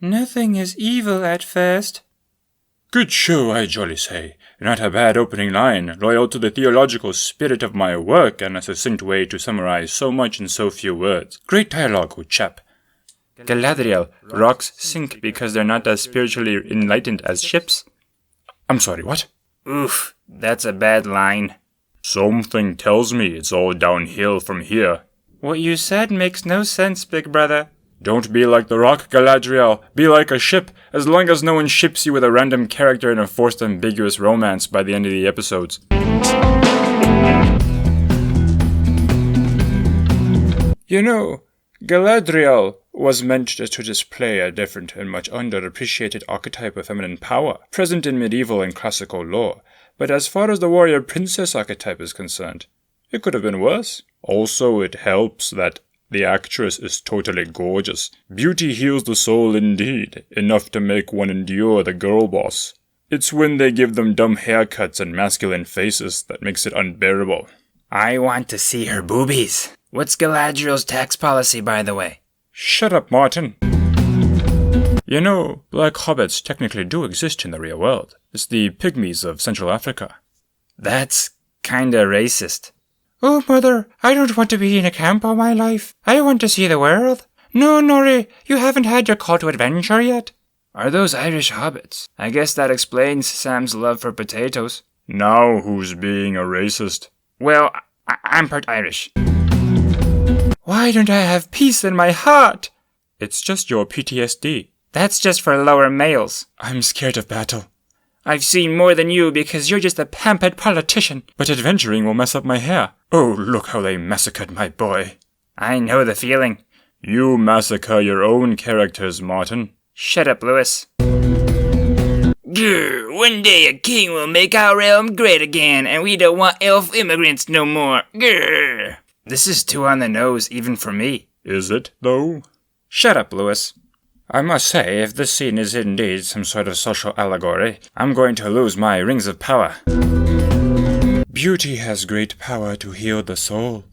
Nothing is evil at first. Good show, I jolly say. Not a bad opening line, loyal to the theological spirit of my work, and a succinct way to summarize so much in so few words. Great dialogue, good chap. Galadriel, rocks sink because they're not as spiritually enlightened as ships. I'm sorry, what? Oof, that's a bad line. Something tells me it's all downhill from here. What you said makes no sense, big brother. Don't be like the rock, Galadriel. Be like a ship, as long as no one ships you with a random character in a forced ambiguous romance by the end of the episodes. You know, Galadriel was meant to display a different and much underappreciated archetype of feminine power, present in medieval and classical lore. But as far as the warrior princess archetype is concerned, it could have been worse. Also, it helps that the actress is totally gorgeous. Beauty heals the soul indeed, enough to make one endure the girl boss. It's when they give them dumb haircuts and masculine faces that makes it unbearable. I want to see her boobies. What's Galadriel's tax policy, by the way? Shut up, Martin. You know, black hobbits technically do exist in the real world. It's the pygmies of Central Africa. That's kinda racist. Oh, Mother, I don't want to be in a camp all my life. I want to see the world. No, Nori, you haven't had your call to adventure yet. Are those Irish hobbits? I guess that explains Sam's love for potatoes. Now who's being a racist? Well, I'm part Irish. Why don't I have peace in my heart? It's just your PTSD. That's just for lower males. I'm scared of battle. I've seen more than you because you're just a pampered politician. But adventuring will mess up my hair. Oh, look how they massacred my boy. I know the feeling. You massacre your own characters, Martin. Shut up, Lewis. Grr, one day a king will make our realm great again, and we don't want elf immigrants no more. Grr. This is too on the nose, even for me. Is it, though? Shut up, Lewis. I must say, if this scene is indeed some sort of social allegory, I'm going to lose my rings of power. Beauty has great power to heal the soul.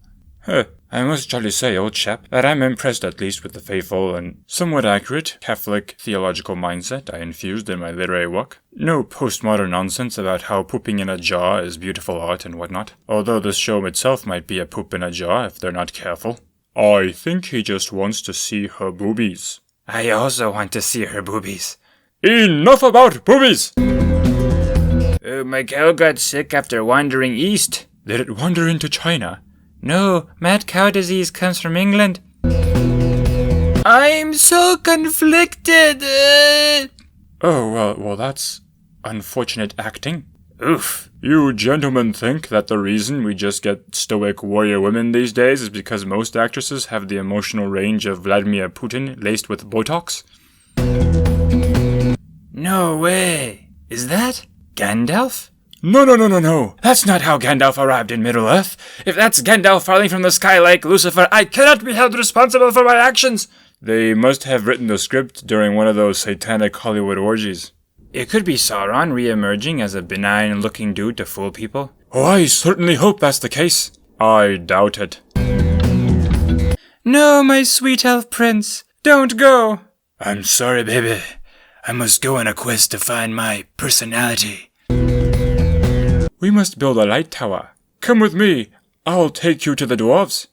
I must jolly say, old chap, that I'm impressed at least with the faithful and somewhat accurate Catholic theological mindset I infused in my literary work. No postmodern nonsense about how pooping in a jar is beautiful art and whatnot, although this show itself might be a poop in a jar if they're not careful. I think he just wants to see her boobies. I also want to see her boobies. Enough about boobies! My cow got sick after wandering east. Did it wander into China? No, mad cow disease comes from England. I'm so conflicted. Oh, well, that's unfortunate acting. Oof. You gentlemen think that the reason we just get stoic warrior women these days is because most actresses have the emotional range of Vladimir Putin laced with Botox? No way. Is that Gandalf? No. That's not how Gandalf arrived in Middle-earth. If that's Gandalf falling from the sky like Lucifer, I cannot be held responsible for my actions. They must have written the script during one of those satanic Hollywood orgies. It could be Sauron re-emerging as a benign-looking dude to fool people. Oh, I certainly hope that's the case. I doubt it. No, my sweet elf prince, don't go. I'm sorry, baby. I must go on a quest to find my personality. We must build a light tower. Come with me. I'll take you to the dwarves.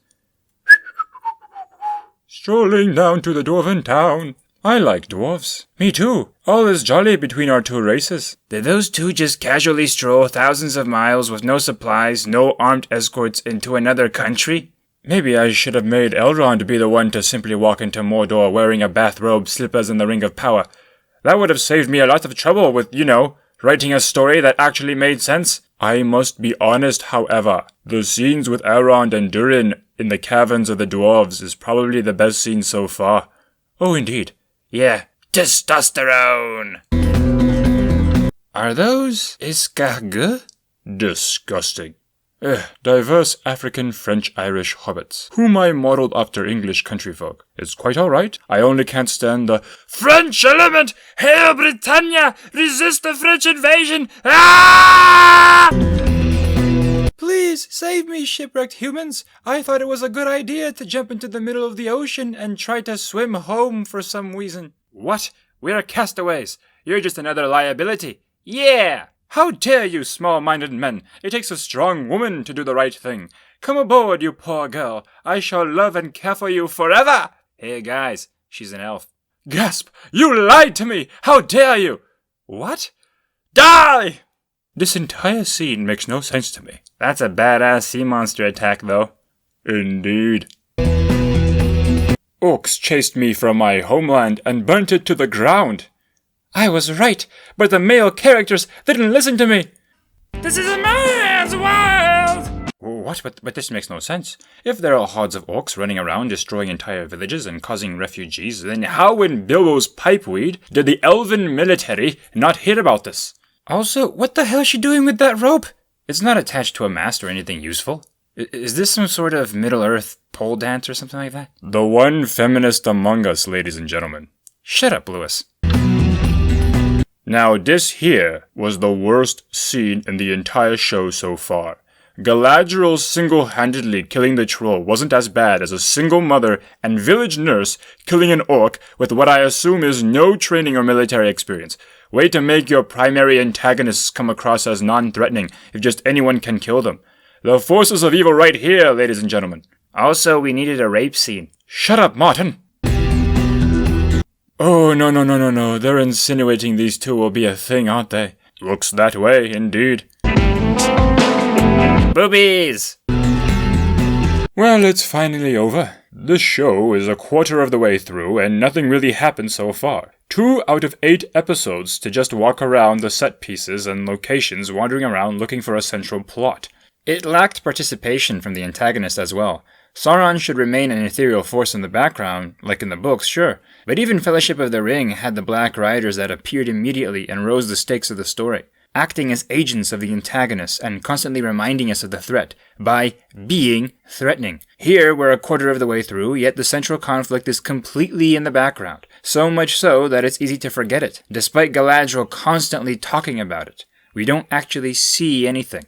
Strolling down to the dwarven town. I like dwarves. Me too. All is jolly between our two races. Did those two just casually stroll thousands of miles with no supplies, no armed escorts into another country? Maybe I should have made Elrond be the one to simply walk into Mordor wearing a bathrobe, slippers, and the Ring of Power. That would have saved me a lot of trouble with, writing a story that actually made sense. I must be honest, however. The scenes with Elrond and Durin in the caverns of the dwarves is probably the best scene so far. Oh, indeed. Yeah. Testosterone! Are those escargots? Disgusting. Diverse African, French, Irish hobbits, whom I modeled after English countryfolk. It's quite alright. I only can't stand the French element! Hail Britannia! Resist the French invasion! Ah! Please save me, shipwrecked humans. I thought it was a good idea to jump into the middle of the ocean and try to swim home for some reason. What? We're castaways. You're just another liability. Yeah! How dare you, small-minded men? It takes a strong woman to do the right thing. Come aboard, you poor girl. I shall love and care for you forever. Hey guys, she's an elf. Gasp! You lied to me! How dare you? What? Die! This entire scene makes no sense to me. That's a badass sea monster attack, though. Indeed. Orcs chased me from my homeland and burnt it to the ground. I was right, but the male characters didn't listen to me. This is a man's world! What? But this makes no sense. If there are hordes of orcs running around destroying entire villages and causing refugees, then how in Bilbo's pipeweed did the elven military not hear about this? Also, what the hell is she doing with that rope? It's not attached to a mast or anything useful. Is this some sort of Middle-earth pole dance or something like that? The one feminist among us, ladies and gentlemen. Shut up, Lewis. Now, this here was the worst scene in the entire show so far. Galadriel single-handedly killing the troll wasn't as bad as a single mother and village nurse killing an orc with what I assume is no training or military experience. Way to make your primary antagonists come across as non-threatening if just anyone can kill them. The forces of evil right here, ladies and gentlemen. Also, we needed a rape scene. Shut up, Martin! Oh, no. They're insinuating these two will be a thing, aren't they? Looks that way, indeed. Boobies! Well, it's finally over. The show is a quarter of the way through, and nothing really happened so far. 2 out of 8 episodes to just walk around the set pieces and locations wandering around looking for a central plot. It lacked participation from the antagonist as well. Sauron should remain an ethereal force in the background, like in the books, sure. But even Fellowship of the Ring had the Black Riders that appeared immediately and rose the stakes of the story, acting as agents of the antagonist and constantly reminding us of the threat by being threatening. Here, we're a quarter of the way through, yet the central conflict is completely in the background. So much so that it's easy to forget it, despite Galadriel constantly talking about it. We don't actually see anything.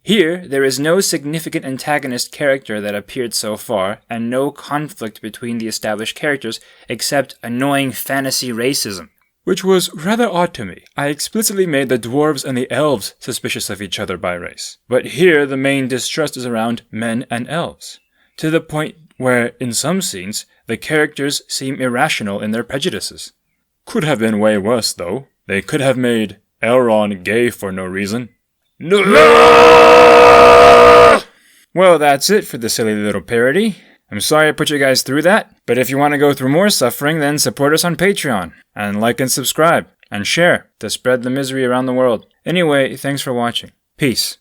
Here, there is no significant antagonist character that appeared so far, and no conflict between the established characters except annoying fantasy racism. Which was rather odd to me. I explicitly made the dwarves and the elves suspicious of each other by race. But here, the main distrust is around men and elves. To the point where, in some scenes, the characters seem irrational in their prejudices. Could have been way worse, though. They could have made Elrond gay for no reason. No! Well, that's it for the silly little parody. I'm sorry I put you guys through that, but if you want to go through more suffering, then support us on Patreon, and like and subscribe, and share to spread the misery around the world. Anyway, thanks for watching. Peace.